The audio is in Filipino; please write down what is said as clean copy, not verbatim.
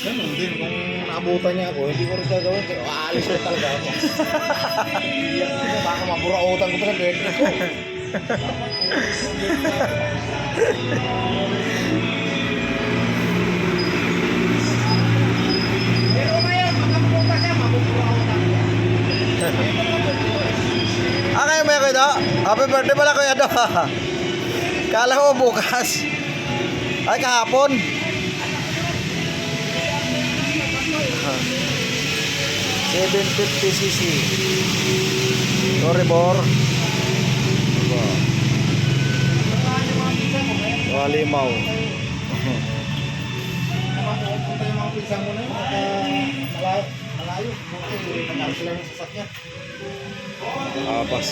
Ganun din, kung naabutan niya ako, hindi ko rin gagawin. Kaya aalis ko talaga ako. Baka maburautan ko pa sa birthday ko. Pero ngayon, makabuta siya, maburautan ko. Kayo may kuya do? Happy birthday pala kuya do. Kala ko bukas. Ay kahapon. 750cc. Sorry bor. Walimaw. Punta yung mga pizza mo na yun. Malayo. Malayo. Nagkakaroon sila ng sasakyan. Abas.